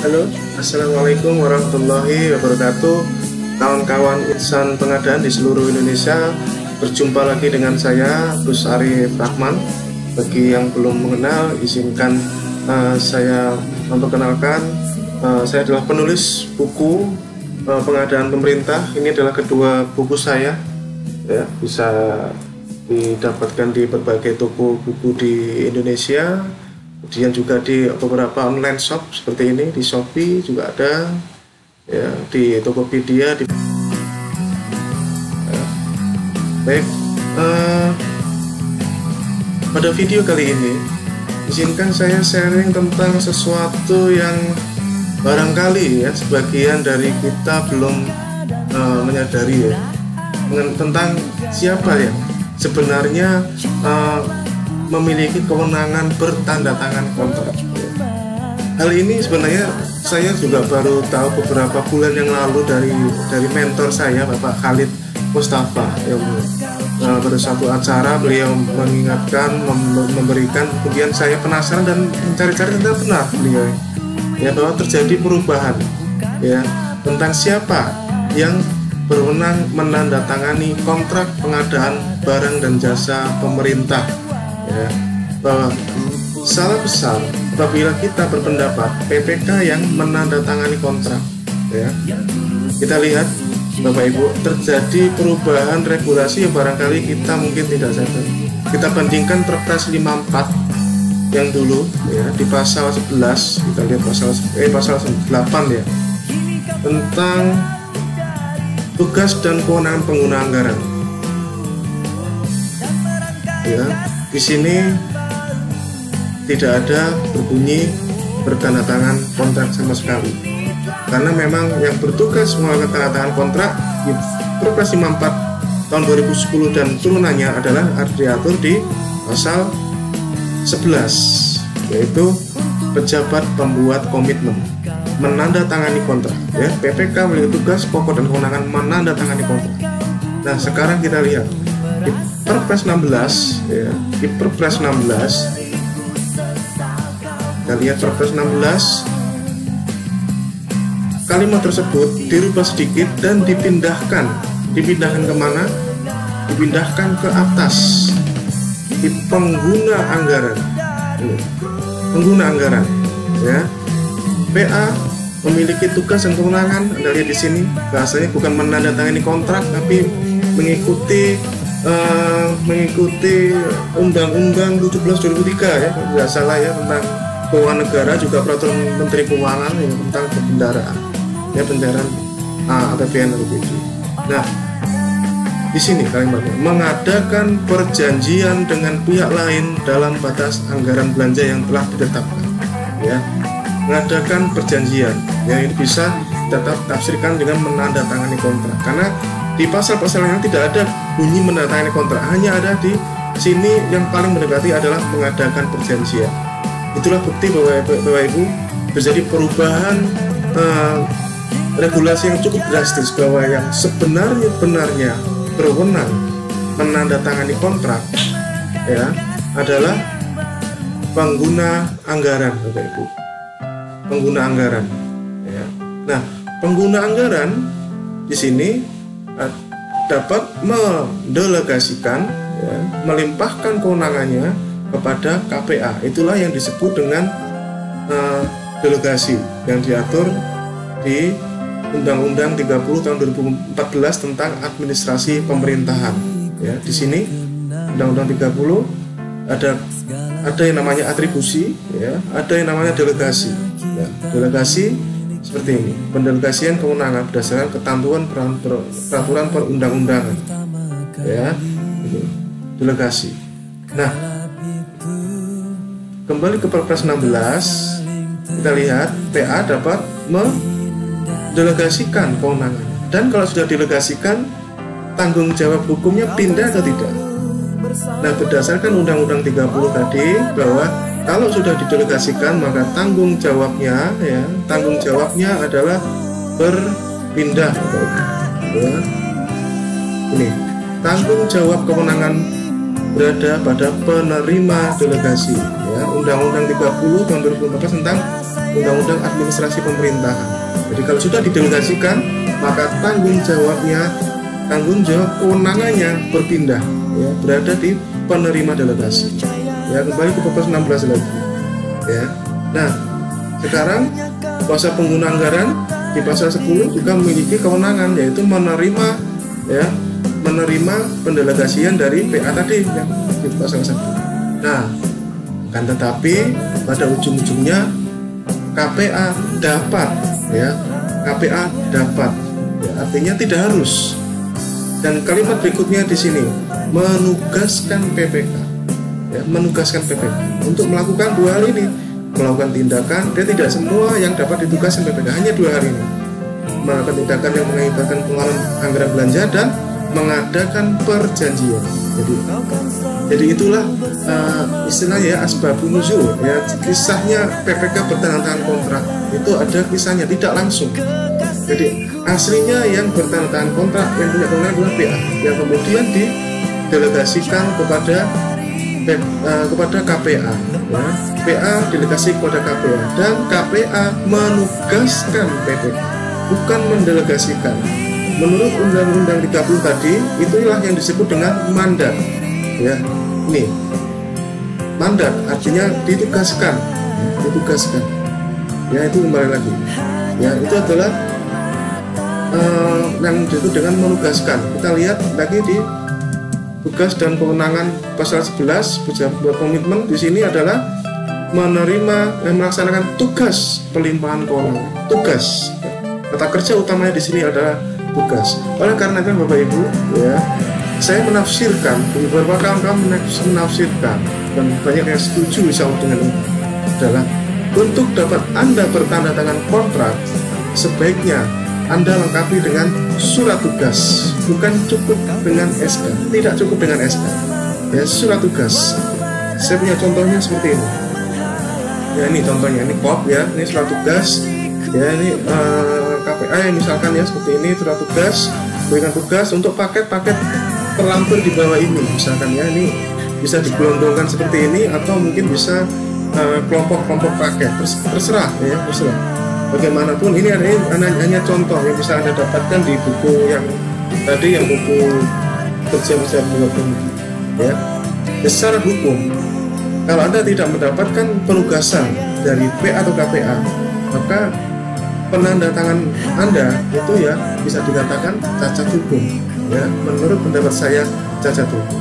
Halo, Assalamualaikum warahmatullahi wabarakatuh. Kawan-kawan insan pengadaan di seluruh Indonesia, berjumpa lagi dengan saya, Gus Arif Rahman. Bagi yang belum mengenal, izinkan saya memperkenalkan. Saya adalah penulis buku pengadaan pemerintah. Ini adalah kedua buku saya, ya, bisa didapatkan di berbagai toko buku di Indonesia. Kemudian juga di beberapa online shop seperti ini, di Shopee juga ada, ya, di Tokopedia. Baik, pada video kali ini izinkan saya sharing tentang sesuatu yang barangkali ya sebagian dari kita belum menyadari, ya, tentang siapa yang sebenarnya memiliki kewenangan bertanda tangan kontrak. Hal ini sebenarnya saya juga baru tahu beberapa bulan yang lalu dari mentor saya, Bapak Khalid Mustafa, yang pada satu acara beliau mengingatkan, memberikan, kemudian saya penasaran dan mencari-cari, tentang benar beliau ya bahwa terjadi perubahan ya tentang siapa yang berwenang menandatangani kontrak pengadaan barang dan jasa pemerintah. Ya, bahwa salah besar apabila kita berpendapat PPK yang menandatangani kontrak. Ya, kita lihat Bapak Ibu, terjadi perubahan regulasi yang barangkali kita mungkin tidak sadar. Kita bandingkan Perpres 54 yang dulu, ya, di pasal 11, kita lihat pasal 8 ya, tentang tugas dan kewenangan pengguna anggaran. Ya, di sini tidak ada berbunyi bertanda tangan kontrak sama sekali, karena memang yang bertugas melakukan tanda tangan kontrak di Perpres 54 tahun 2010 dan turunannya adalah diatur di pasal 11, yaitu pejabat pembuat komitmen menandatangani kontrak. Ya, PPK memiliki tugas pokok dan kewenangan menandatangani kontrak. Nah, sekarang kita lihat di Perpres 16, ya, di Perpres 16, kita lihat Perpres 16, kalimat tersebut dirubah sedikit dan dipindahkan kemana? Dipindahkan ke atas, di pengguna anggaran. Pengguna anggaran, ya. PA memiliki tugas dan kewenangan. Anda lihat di sini bahasanya bukan menandatangani kontrak, tapi mengikuti Undang-Undang 17 2003 ya, tidak salah ya, tentang keuangan negara, juga peraturan Menteri Keuangan ya, tentang pembendaraan ya, pembendaraan APBN LPD. Nah, di sini kalimatnya mengadakan perjanjian dengan pihak lain dalam batas anggaran belanja yang telah ditetapkan. Ya, mengadakan perjanjian, yang ini bisa tetap tafsirkan dengan menandatangani kontrak, karena di pasal-pasal yang tidak ada bunyi menandatangani kontrak, hanya ada di sini yang paling mendekati adalah mengadakan perjanjian. Itulah bukti bahwa Bapak Ibu terjadi perubahan regulasi yang cukup drastis, bahwa yang sebenarnya berwenang menandatangani kontrak ya adalah pengguna anggaran, Bapak Ibu. Pengguna anggaran. Ya. Nah, pengguna anggaran di sini dapat mendelegasikan, ya, melimpahkan kewenangannya kepada KPA. Itulah yang disebut dengan delegasi yang diatur di Undang-Undang 30 tahun 2014 tentang administrasi pemerintahan. Ya, di sini Undang-Undang 30 ada yang namanya atribusi, ya, ada yang namanya delegasi. Ya, delegasi seperti ini, pendelegasian kewenangan berdasarkan ketentuan peraturan perundang-undangan. Ya, ini delegasi. Nah, kembali ke Perpres 16, kita lihat PA dapat mendelegasikan kewenangan, dan kalau sudah delegasikan, tanggung jawab hukumnya pindah atau tidak. Nah, berdasarkan Undang-Undang 30 tadi, bahwa kalau sudah didelegasikan maka tanggung jawabnya adalah berpindah. Ya. Ini tanggung jawab kewenangan berada pada penerima delegasi. Ya, Undang-Undang 30 tahun 2014 tentang Undang-Undang Administrasi Pemerintahan. Jadi kalau sudah didelegasikan, maka tanggung jawab kewenangannya berpindah, ya, berada di penerima delegasi. Ya, kembali ke pasal 16 lagi. Ya. Nah, sekarang kuasa pengguna anggaran di pasal 10 juga memiliki kewenangan, yaitu menerima pendelegasian dari PA tadi yang di pasal 1. Nah, kan tetapi pada ujung-ujungnya KPA dapat, ya, KPA dapat, ya, artinya tidak harus. Dan kalimat berikutnya di sini menugaskan PPK, ya, menugaskan PPK untuk melakukan dua hal ini, melakukan tindakan. Dia tidak semua yang dapat ditugaskan PPK, hanya dua hal ini, melakukan tindakan yang mengakibatkan pengeluaran anggaran belanja dan mengadakan perjanjian. Jadi itulah istilahnya, ya, asbabun nuzul, ya, kisahnya PPK bertandatangan kontrak itu ada kisahnya, tidak langsung. Jadi aslinya yang bertandatangan kontrak, yang punya kewenangan adalah PA, yang kemudian didelegasikan kepada KPA, ya. PA delegasi kepada KPA, dan KPA menugaskan PPK, bukan mendelegasikan. Menurut Undang-Undang 30 tadi, itulah yang disebut dengan mandat. Ya, ini mandat artinya ditugaskan. Ya, itu kembali lagi. Ya, itu adalah yang disebut dengan menugaskan. Kita lihat lagi di tugas dan kewenangan pasal 11 buat komitmen di sini adalah menerima dan melaksanakan tugas pelimpahan keuangan. Tugas. Kata kerja utamanya di sini adalah tugas. Oleh karena itu Bapak Ibu, ya, saya menafsirkan, beberapa kawan-kawan menafsirkan, dan banyak yang setuju insya Allah dengan ini, adalah untuk dapat Anda bertanda tangan kontrak, sebaiknya Anda lengkapi dengan surat tugas, bukan cukup dengan SK, tidak cukup dengan SK, ya, surat tugas. Saya punya contohnya seperti ini. Ya, ini contohnya, ini KOP, ya, ini surat tugas, ya, ini KPA misalkan, ya, seperti ini surat tugas, berikan tugas untuk paket-paket terlampir di bawah ini misalkan, ya, ini bisa digelondongkan seperti ini atau mungkin bisa kelompok-kelompok paket, terserah, ya, terserah. Bagaimanapun ini hanya contoh yang bisa Anda dapatkan di buku yang tadi, yang buku kerja ya. Secara hukum, kalau Anda tidak mendapatkan penugasan dari PA atau KPA, maka penandatangan Anda itu, ya, bisa dikatakan cacat hukum, ya, menurut pendapat saya cacat hukum.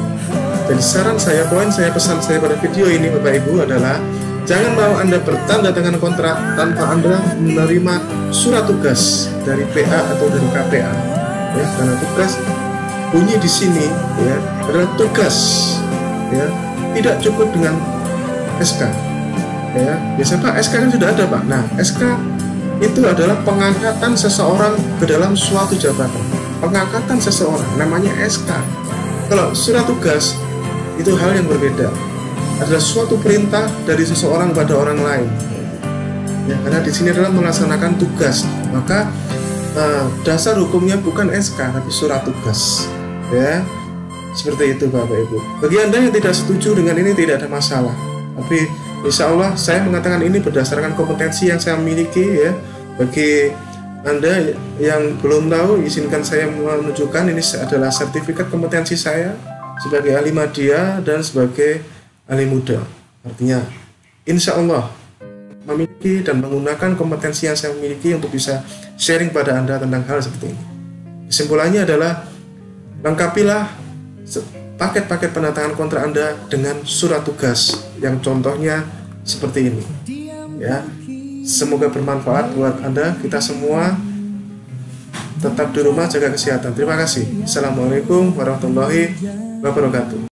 Jadi saran saya, pesan saya pada video ini Bapak Ibu adalah jangan mau Anda bertanda tangan kontrak tanpa Anda menerima surat tugas dari PA atau dari KPA, ya, karena tugas bunyi di sini, ya, adalah tugas, ya, tidak cukup dengan SK, ya. Biasanya Pak, SK kan sudah ada Pak. Nah, SK itu adalah pengangkatan seseorang ke dalam suatu jabatan. Pengangkatan seseorang namanya SK. Kalau surat tugas itu hal yang berbeda. Adalah suatu perintah dari seseorang pada orang lain. Ya, karena di sini adalah melaksanakan tugas. Maka dasar hukumnya bukan SK tapi surat tugas. Ya. Seperti itu Bapak Ibu. Bagi Anda yang tidak setuju dengan ini tidak ada masalah. Tapi insya Allah saya mengatakan ini berdasarkan kompetensi yang saya miliki, ya. Bagi Anda yang belum tahu, izinkan saya menunjukkan ini adalah sertifikat kompetensi saya sebagai ahli media dan sebagai ahli muda. Artinya insya Allah memiliki dan menggunakan kompetensi yang saya miliki untuk bisa sharing pada Anda tentang hal seperti ini. Kesimpulannya adalah lengkapilah paket-paket penandatangan kontrak Anda dengan surat tugas yang contohnya seperti ini, ya. Semoga bermanfaat buat Anda. Kita semua tetap di rumah, jaga kesehatan. Terima kasih. Assalamualaikum warahmatullahi wabarakatuh.